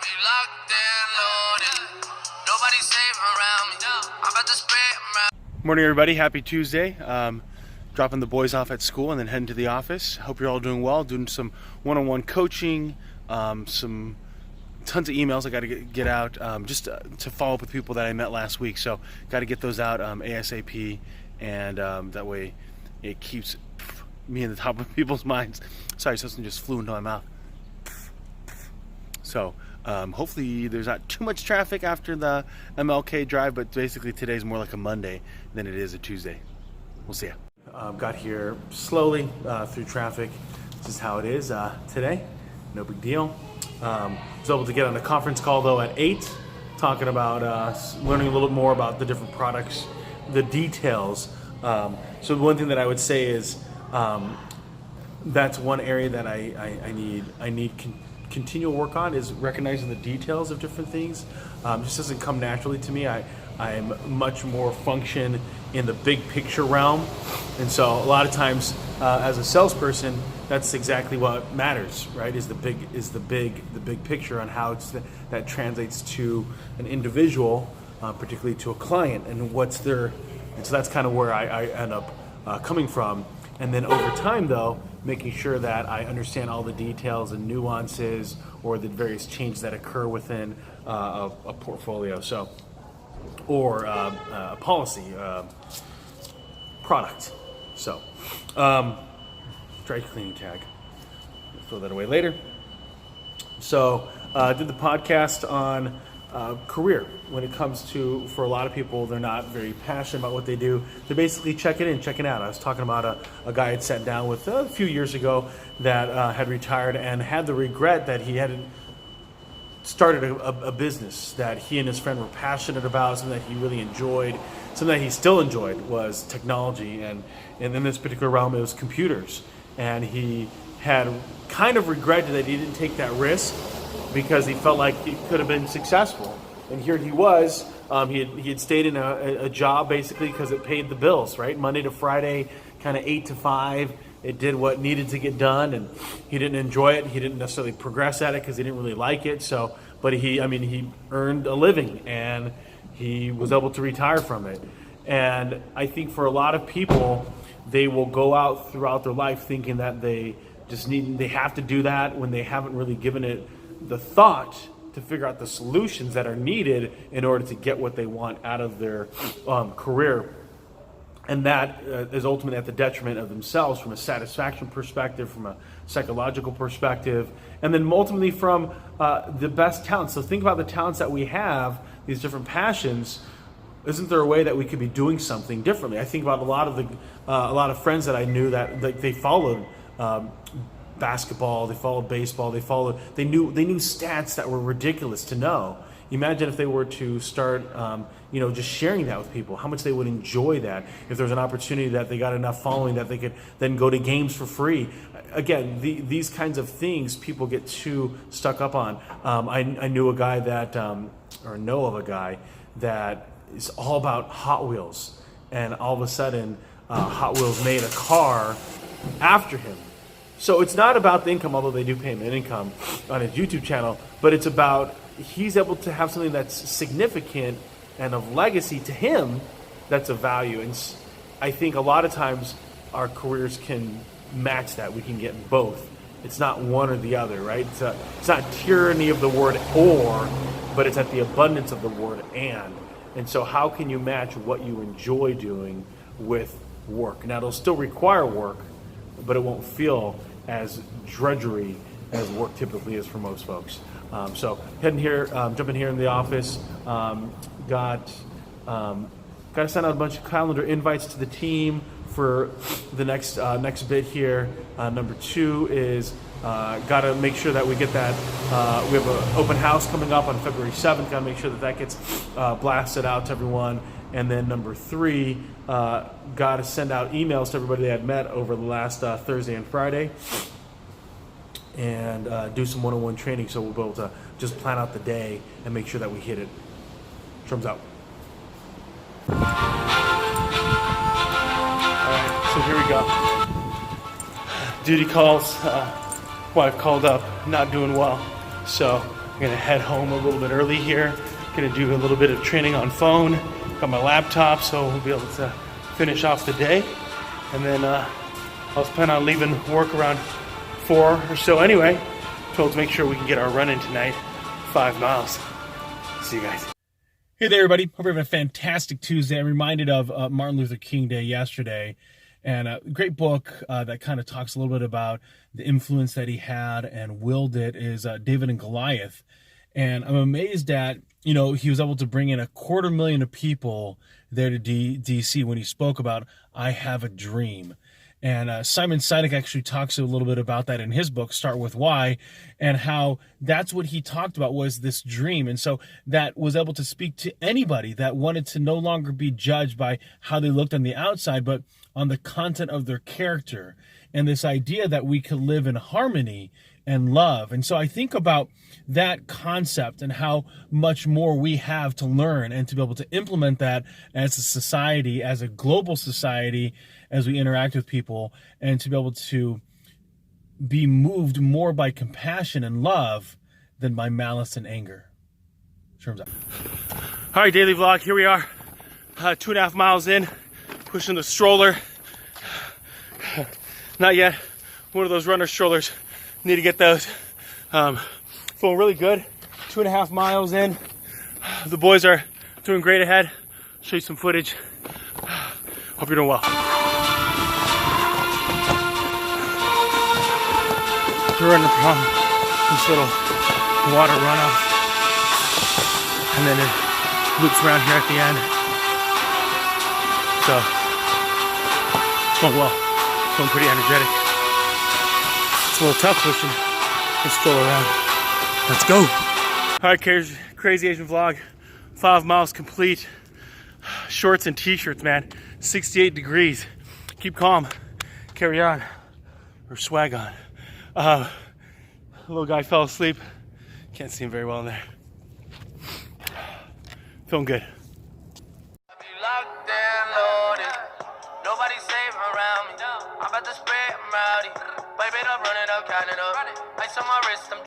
be locked and loaded. Nobody safe around me. I'm about to spray around. Morning, everybody. Happy Tuesday. Dropping the boys off at school and then heading to the office. Hope you're all doing well. Doing some one-on-one coaching, some tons of emails I got to get out just to follow up with people that I met last week. So got to get those out ASAP, and that way it keeps me in the top of people's minds. Sorry, something just flew into my mouth. So hopefully there's not too much traffic after the MLK drive, but basically today's more like a Monday than it is a Tuesday. We'll see ya. Got here slowly through traffic. This is how it is today. No big deal. Was able to get on a conference call though at 8, talking about learning a little more about the different products, the details. So one thing that I would say is that's one area that I need continual work on, is recognizing the details of different things. Just doesn't come naturally to me. I'm much more function in the big picture realm, and so a lot of times as a salesperson, that's exactly what matters, right? Is the big picture on how that translates to an individual, particularly to a client, and what's their. And so that's kind of where I end up coming from. And then over time, though, making sure that I understand all the details and nuances or the various changes that occur within a portfolio, so or a policy, product. So, dry cleaning tag. Throw that away later. So, did the podcast on career. When it comes to, for a lot of people, they're not very passionate about what they do. They're basically checking in, checking out. I was talking about a guy I'd sat down with a few years ago that had retired and had the regret that he hadn't started a business that he and his friend were passionate about, something that he really enjoyed, something that he still enjoyed was technology, and in this particular realm it was computers. And he had kind of regretted that he didn't take that risk because he felt like he could have been successful. And here he was, he had stayed in a job basically because it paid the bills, right? Monday to Friday, kind of 8 to 5. It did what needed to get done, and he didn't enjoy it. He didn't necessarily progress at it because he didn't really like it. So, but he earned a living, and he was able to retire from it. And I think for a lot of people, they will go out throughout their life thinking that they have to do that when they haven't really given it the thought to figure out the solutions that are needed in order to get what they want out of their career. And that is ultimately at the detriment of themselves from a satisfaction perspective, from a psychological perspective, and then ultimately from the best talents. So think about the talents that we have, these different passions. Isn't there a way that we could be doing something differently? I think about a lot of friends that I knew that they followed basketball, they followed baseball, they knew stats that were ridiculous to know. Imagine if they were to start just sharing that with people, how much they would enjoy that. If there's an opportunity that they got enough following that they could then go to games for free. Again, these kinds of things people get too stuck up on. I knew a guy that, or know of a guy that is all about Hot Wheels, and all of a sudden Hot Wheels made a car after him. So it's not about the income, although they do pay him an income on his YouTube channel, but it's about he's able to have something that's significant and of legacy to him that's of value. And I think a lot of times our careers can match that. We can get both. It's not one or the other, right? It's not tyranny of the word or, but it's at the abundance of the word and. And so how can you match what you enjoy doing with work? Now, it'll still require work, but it won't feel as drudgery as work typically is for most folks. So heading here, jumping here in the office, got to send out a bunch of calendar invites to the team for the next bit here. Number 2 is got to make sure that we get that. We have an open house coming up on February 7th. Got to make sure that gets blasted out to everyone. And then number 3, got to send out emails to everybody that had met over the last Thursday and Friday, and do some one-on-one training so we'll be able to just plan out the day and make sure that we hit it. Drums out. All right, so here we go. Duty calls. Wife called up, not doing well. So I'm gonna head home a little bit early here. Gonna do a little bit of training on phone. Got my laptop, so we'll be able to finish off the day. And then I was planning on leaving work around 4 or so anyway. Told to make sure we can get our run in tonight, 5 miles. See you guys. Hey there, everybody. Hope you're having a fantastic Tuesday. I'm reminded of Martin Luther King Day yesterday. And a great book that kind of talks a little bit about the influence that he had and willed it is David and Goliath. And I'm amazed that, he was able to bring in 250,000 of people there to D.C. when he spoke about, I have a dream. And Simon Sinek actually talks a little bit about that in his book, Start With Why, and how that's what he talked about was this dream. And so that was able to speak to anybody that wanted to no longer be judged by how they looked on the outside, but on the content of their character. And this idea that we could live in harmony and love. And so I think about that concept and how much more we have to learn and to be able to implement that as a society, as a global society, as we interact with people, and to be able to be moved more by compassion and love than by malice and anger. Terms out. All right, daily vlog, here we are, 2.5 miles in, pushing the stroller. Not yet, one of those runner strollers. Need to get those. Feeling really good. 2.5 miles in. The boys are doing great ahead. Show you some footage. Hope you're doing well. We're running from this little water runoff, and then it loops around here at the end. So it's going well. Feeling pretty energetic. It's a little tough pushing this stroller around. Let's go. All right, Crazy Asian Vlog. 5 miles complete. Shorts and t-shirts, man. 68 degrees. Keep calm. Carry on. Or swag on. Little guy fell asleep. Can't see him very well in there. Feeling good. Nobody safe around me. I'm about to spread, I'm rowdy. Baby, I'm running up, counting up. Ice on my wrist, I'm